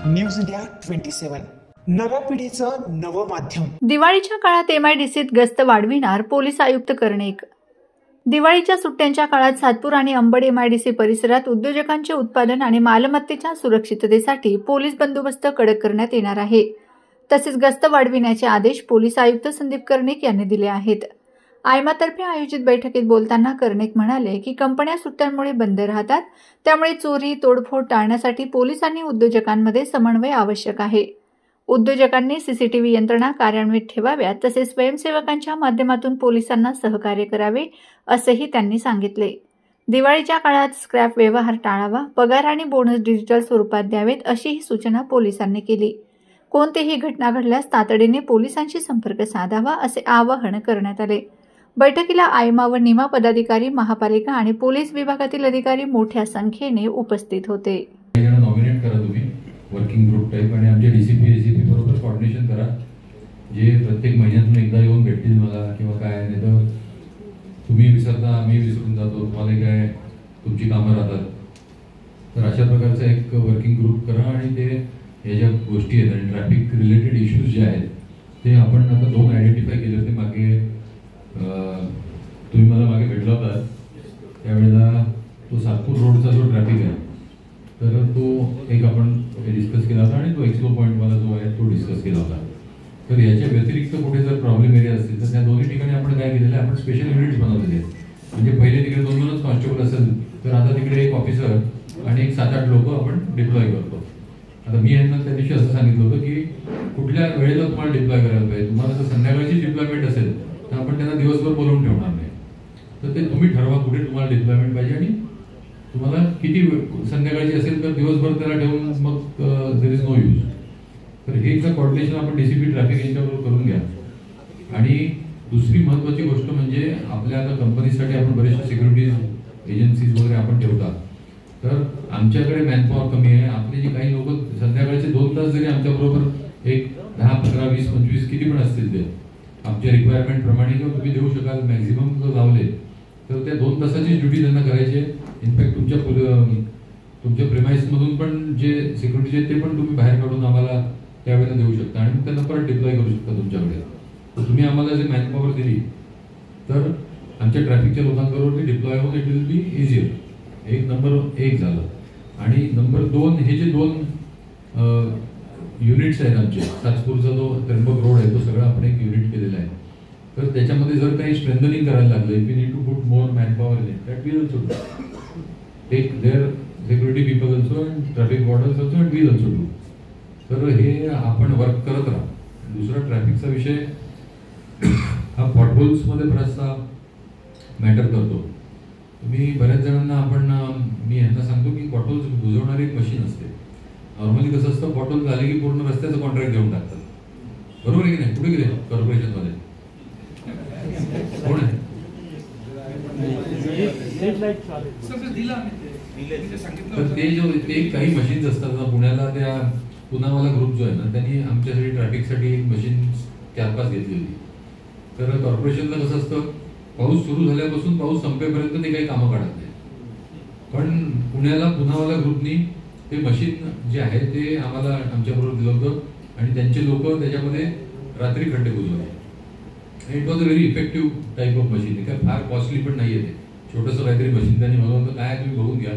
News India 27 नव्या पिढीचं नवं माध्यम। दिवाळीच्या काळात MIDCत गस्त वाढविणार पोलीस आयुक्त कर्णिक। दिवाळीच्या सुट्ट्यांच्या काळात सातपूर आणि अंबड MIDC परिसरात उद्योजकांचे उत्पादन आणि मालमत्तेच्या सुरक्षिततेसाठी पोलीस बंदोबस्त कडक करण्यात येणार आहे। तसेच गस्त वाढविण्याचे आदेश पोलीस आयुक्त संदीप कर्णिक यांनी दिले आहेत। आयमातर्फे आयोजित बैठकीत बोलताना कर्णिक म्हणाले की कंपन्या सुट्ट्यांमुळे बंद राहतात, त्यामुळे चोरी तोडफोड टाळण्यासाठी पोलिसांनी उद्योजकांमध्ये समन्वय आवश्यक आहे। उद्योजकांनी CCTV यंत्रणा कार्यान्वित ठेवाव्यात, तसेच स्वयंसेवकांच्या माध्यमातून पोलिसांना सहकार्य करावे असेही त्यांनी सांगितले। दिवाळीच्या काळात स्क्रॅप व्यवहार टाळावा, पगार आणि बोनस डिजिटल स्वरूपात द्यावेत अशीही सूचना पोलिसांनी केली। कोणतीही घटना घडल्यास तातडीने पोलिसांशी संपर्क साधावा असे आवाहन करण्यात आले। बैठकीला आयमा व निमा पदाधिकारी, महापालिका आणि पोलीस विभागातील अधिकारी मोठ्या संख्येने उपस्थित होते। नॉमिनेट करा तुम्ही वर्किंग ग्रुप टाइप आणि आमचे DCP ACP बरोबर कोऑर्डिनेशन करा, जे प्रत्येक महिन्यातून एकदा येऊन भेटतील मला किंवा काय, नाही तर तुम्ही विसरता आम्ही विसरून जातो, तुम्हाला काय तुमची कामं राहतात। तर अशा प्रकारचा एक वर्किंग ग्रुप करा आणि ते हे ज्या गोष्टी आहेत आणि ट्रॅफिक रिलेटेड इश्यूज जे आहेत ते आपण आता 2 आयडेंटिफाय केले होते। मागे तुम्ही मला मागे भेटला होता त्यावेळेला तो सातपूर रोडचा जो ट्रॅफिक आहे तर तो एक आपण डिस्कस केला होता आणि तो एक्सप्लो पॉईंटवाला जो आहे तो डिस्कस केला होता। तर याच्या व्यतिरिक्त कुठे जर प्रॉब्लेम एरिया असतील तर त्या दोन्ही ठिकाणी आपण काय केलेलं आहे, आपण स्पेशल युनिट्स बनवलेले आहेत। म्हणजे पहिले तिकडे 2-2च कॉन्स्टेबल असेल तर आता तिकडे एक ऑफिसर आणि एक 7-8 लोक आपण डिप्लॉय करतो। आता मी यांना त्या दिवशी असं सांगितलं होतं की कुठल्या वेळेला तुम्हाला डिप्लॉय करायला पाहिजे, तुम्हाला जर संध्याकाळची डिप्लॉयमेंट असेल तर आपण त्यांना दिवसभर बोलवून ठेवणार नाही। तर ते तुम्ही ठरवा कुठे तुम्हाला डिप्लॉयमेंट पाहिजे आणि तुम्हाला किती संध्याकाळची असेल तर दिवसभर त्याला ठेवून मग देयर इज नो यूज। तर हे एकदा कोऑर्डिनेशन आपण DCP ट्रॅफिक यांच्याबरोबर करून घ्या। आणि दुसरी महत्त्वाची गोष्ट म्हणजे आपल्या आता कंपनीसाठी आपण बरेचशा सिक्युरिटी एजन्सीज वगैरे आपण ठेवतात, तर आमच्याकडे मॅनपॉवर कमी आहे। आपले जे काही लोक संध्याकाळचे 2 तास जरी आमच्याबरोबर एक 10, 15, 20, 25 किती पण असतील ते आमच्या रिक्वायरमेंट प्रमाणे किंवा तुम्ही देऊ शकाल मॅक्झिमम जर लावले तर त्या 2 तासाची ड्युटी त्यांना करायची आहे। इनफॅक्ट तुमच्या प्रेमाइसमधून पण जे सिक्युरिटीचे आहेत ते पण तुम्ही बाहेर काढून आम्हाला त्यावेळेला देऊ शकता आणि मग त्यांना परत डिप्लॉय करू शकता तुमच्याकडे। तर तुम्ही आम्हाला जे मॅनपॉवर दिली तर आमच्या ट्रॅफिकच्या लोकांबरोबर ते डिप्लॉय होऊन इट विल बी इझियर। एक नंबर 1 झालं। आणि नंबर 2 हे जे 2 युनिट्स आहेत आमचे, सातपूरचा जो त्र्यंबक रोड आहे तो सगळा आपण एक युनिट केलेला आहे। तर त्याच्यामध्ये जर काही स्ट्रेंथनिंग करायला लागलं, if you need to put more manpower in it that we also do, take their security people also and traffic warders also and we also do. तर हे आपण वर्क करत राहा। दुसरा ट्रॅफिकचा विषय हा पॉटहोल्समध्ये बराचसा मॅटर करतो। तुम्ही बऱ्याच जणांना मी यांना सांगतो की पॉटहोल्स बुजवणारी एक मशीन असते। नॉर्मली कसं असतं, पॉटहोल झाले की पूर्ण रस्त्याचं कॉन्ट्रॅक्ट घेऊन टाकतात, बरोबर आहे की नाही? कुठे गेले कॉर्पोरेशनमध्ये कोण आहे? तर ते काही मशीन्स असतात पुण्याला, त्या पुनावाला ग्रुप जो आहे ना त्यांनी आमच्यासाठी ट्रॅफिकसाठी एक मशीन 4-5 घेतली होती। तर कॉर्पोरेशनला कसं असतं, पाऊस सुरू झाल्यापासून पाऊस संपेपर्यंत ते काही कामं काढत नाही, पण पुनावाला ग्रुपनी ते मशीन जे आहे ते आम्हाला आमच्याबरोबर दिलं होतं आणि त्यांचे लोक त्याच्यामध्ये रात्री खड्डे बुजवले। It was a very effective type of machine. काय फार कॉस्टली पण नाही आहे, ते छोटंसं काहीतरी मशीन त्यांनी मला होतं काय तुम्ही बघून घ्या,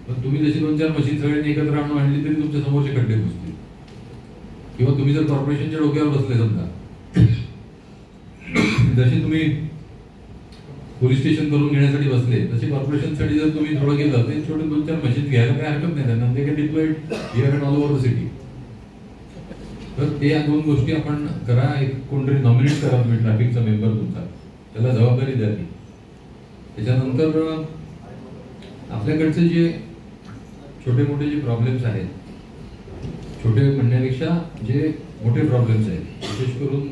पण तुम्ही जशी 2-4 मशीन सगळ्यांनी एकत्र आणून आणली तरी तुमच्या समोरचे खड्डे बुजतील। किंवा तुम्ही जर कॉर्पोरेशनच्या डोक्यावर बसले समजा, जसे तुम्ही पोलीस स्टेशन करून घेण्यासाठी बसले तसे कॉर्पोरेशनसाठी जर तुम्ही थोडं गेलं तर छोटे 2-4 मशीन घ्यायला काही हरकत नाही त्यांना, ते diploid here and all over the city. तर ते या 2 गोष्टी आपण करा। एक कोणतरी नॉमिनेट करा तुम्ही ट्रॅफिकचा मेंबर तुमचा, त्याला जबाबदारी द्या ती। त्याच्यानंतर आपल्याकडचे जे छोटे मोठे जे प्रॉब्लेम्स आहेत, छोटे म्हणण्यापेक्षा जे मोठे प्रॉब्लेम्स आहेत, विशेष करून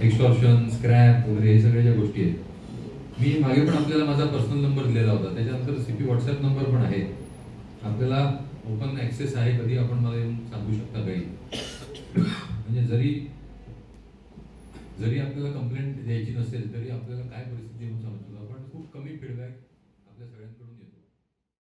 एक्स्टॉर्शन, स्क्रॅप वगैरे हे सगळ्या ज्या गोष्टी आहेत, मी मागे पण आपल्याला माझा पर्सनल नंबर दिलेला होता, त्याच्यानंतर CP WhatsApp नंबर पण आहे, आपल्याला ओपन ॲक्सेस आहे, कधी आपण मला येऊन सांगू शकता काही। म्हणजे जरी आपल्याला कंप्लेंट द्यायची नसेल तरी आपल्याला काय परिस्थिती येऊन सांगतो आपण, खूप कमी फीडबॅक आपल्या सगळ्यांकडून